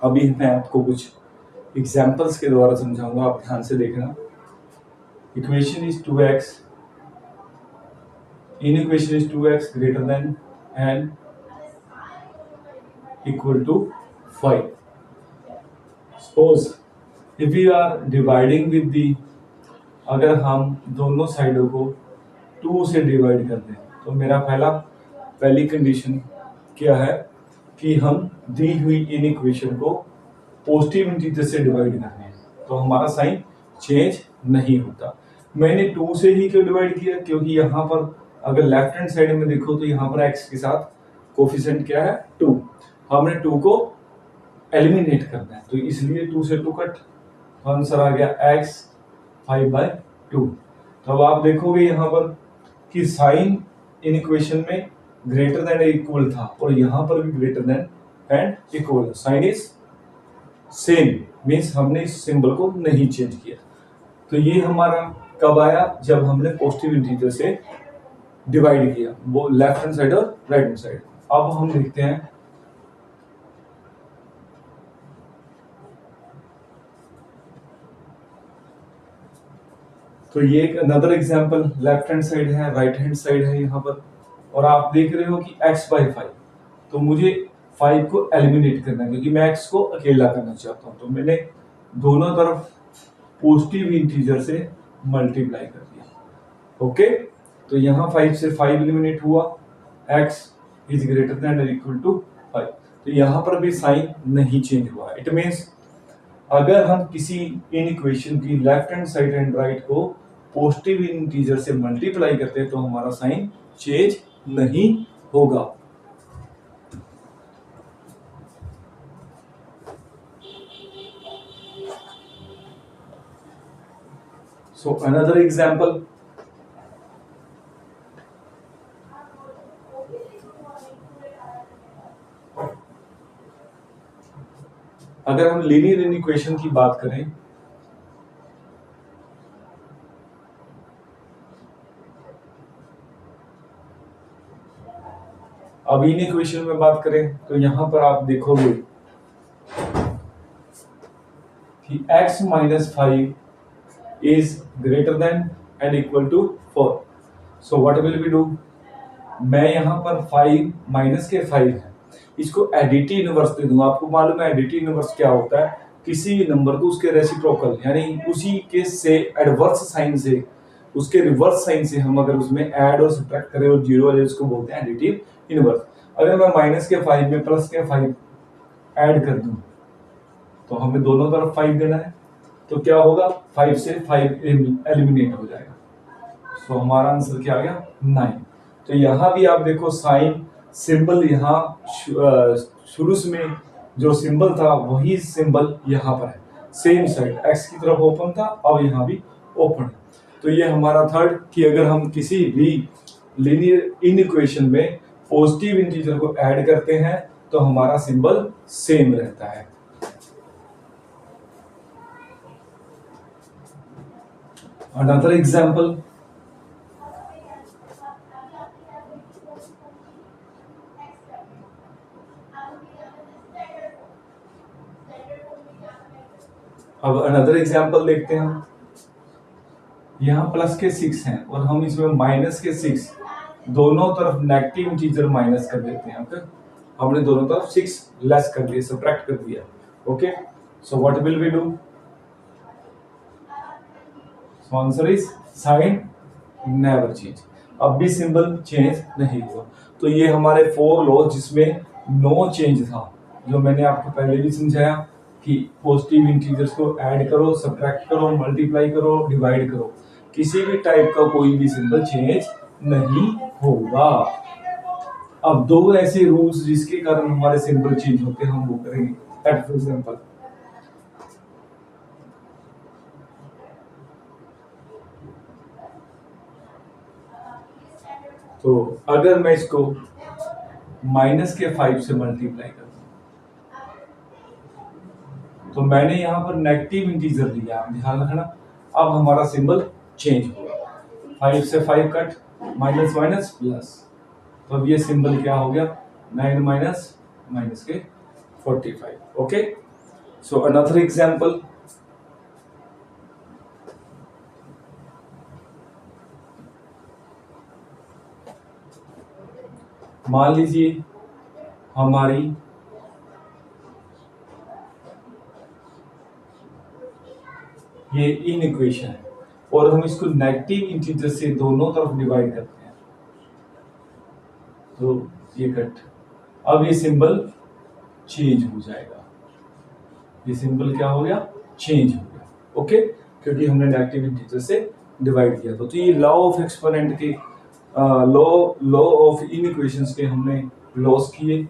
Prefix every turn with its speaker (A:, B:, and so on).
A: अभी मैं आपको कुछ एग्जाम्पल्स के द्वारा समझाऊंगा, आप ध्यान से देखना। Equation is 2x, in equation is 2x greater than and equal to 5. Suppose if we are dividing with the, अगर हम दोनों साइडों को 2 से डिवाइड कर दें तो मेरा पहली कंडीशन क्या है कि हम दी हुई इन इक्वेशन को पॉजिटिव इंटीजर से डिवाइड करने हैं, तो हमारा साइन चेंज नहीं होता। मैंने 2 से ही क्यों डिवाइड किया, क्योंकि यहाँ पर अगर लेफ्ट हैंड साइड में देखो तो यहाँ पर x के साथ कोफिशिएंट क्या है 2, हमने 2 को एलिमिनेट करना है, तो इसलिए 2 से 2 कट, तो आंसर आ गया x 5/2। तो अब आप देखोगे यहाँ पर कि साइन इन इक्वेशन में ग्रेटर देन इक्वल था और यहाँ पर भी greater than and equal, sign is same, means हमने इस सिंबल को नहीं चेंज किया। तो ये हमारा कब आया, जब हमने पॉजिटिव इंटीजर से डिवाइड किया, वो लेफ्ट हैंड साइड और राइट हैंड साइड। अब हम देखते हैं तो ये एक another example, left hand side है, राइट हैंड साइड है यहाँ पर, और आप देख रहे हो कि x/5, तो मुझे 5 को एलिमिनेट करना है क्योंकि मैं x को अकेला करना चाहता हूँ, तो मैंने दोनों तरफ पॉजिटिव इंटीजर से मल्टीप्लाई कर दिया। ओके, तो यहाँ 5 से 5 एलिमिनेट हुआ, x इज ग्रेटर देन और इक्वल टू 5, तो यहाँ पर भी साइन नहीं चेंज हुआ। इट मीन्स अगर हम किसी इन इक्वेशन की left hand side and right को पॉजिटिव इंटीजर से मल्टीप्लाई करते हैं तो हमारा साइन चेंज नहीं होगा। सो अनदर एग्जांपल, अगर हम लीनियर इन इक्वेशन की बात करें, अब इन इक्वेशन में बात करें तो यहां पर आप देखोगे कि x - 5 is greater than and equal to 4। So what will we do, मैं यहां पर 5 माइनस के 5 है, इसको एडिटिव इनवर्स दे दूंगा। आपको मालूम है एडिटिव इनवर्स क्या होता है, किसी भी नंबर को उसके रेसिप्रोकल यानी उसी के से एडवर्स साइन से, उसके रिवर्स साइन से हम अगर उसमें ऐड और सब्ट्रैक्ट करें और जीरो वाले, उसको बोलते हैं एडिटिव इनवर्स। अगर मैं माइनस के 5 में प्लस के 5 ऐड कर दूं तो हमें दोनों तरफ 5 देना है, तो क्या होगा 5 से 5 एलिमिनेट हो जाएगा, सो हमारा आंसर क्या आ गया 9। तो यहाँ भी आप देखो साइन सिंबल, यहाँ शुरू में जो सिंबल था वही सिंबल यहाँ पर है, सेम साइड x की तरफ ओपन था, अब यहाँ भी ओपन है। तो ये हमारा थर्ड कि अगर हम किसी भी लीनियर इन इक्वेशन में पॉजिटिव इंटीजर को ऐड करते हैं तो हमारा सिंबल सेम रहता है। Another example, अब अनदर एग्जाम्पल देखते हैं हम। यहाँ प्लस के 6 हैं और हम इसमें माइनस के 6, दोनों तरफ नेगेटिव इंटीजर माइनस कर देते हैं। ओके, हमने दोनों तरफ 6 लेस कर दिया, सब्ट्रैक्ट कर दिया। Okay, so what will we do, so answer is sign never change, अब भी सिंबल चेंज नहीं हुआ। तो ये हमारे 4 लॉ जिसमें नो चेंज था, जो मैंने आपको पहले भी समझाया कि पॉजिटिव इंटीजर्स को ऐड करो, सब्ट्रैक्ट करो, मल्टीप्लाई करो, डिवाइड करो, किसी भी टाइप का कोई भी सिंबल चेंज नहीं होगा। अब 2 ऐसे रूल्स जिसके कारण हमारे सिंबल चेंज होते हैं हम वो करेंगे। फॉर एग्जांपल, तो अगर मैं इसको माइनस के 5 से मल्टीप्लाई करता हूं तो मैंने यहां पर नेगेटिव इंटीजर लिया, ध्यान रखना। अब हमारा सिंबल चेंज हुआ, 5 से 5 कट, माइनस माइनस प्लस, तो अब ये सिंबल क्या हो गया 9 माइनस के 45। ओके, सो अनदर एग्जाम्पल, मान लीजिए हमारी ये इनइक्वेशन है और हम इसको नेगेटिव इंटीजर से दोनों तरफ डिवाइड करते हैं, तो ये कट, अब ये सिंबल चेंज हो जाएगा, ये सिंबल क्या हो गया, चेंज हो गया, ओके, क्योंकि हमने नेगेटिव इंटीजर से डिवाइड किया था। तो ये लॉ ऑफ एक्सपोनेंट के लॉ ऑफ इनइक्वेशंस के हमने लॉस किए।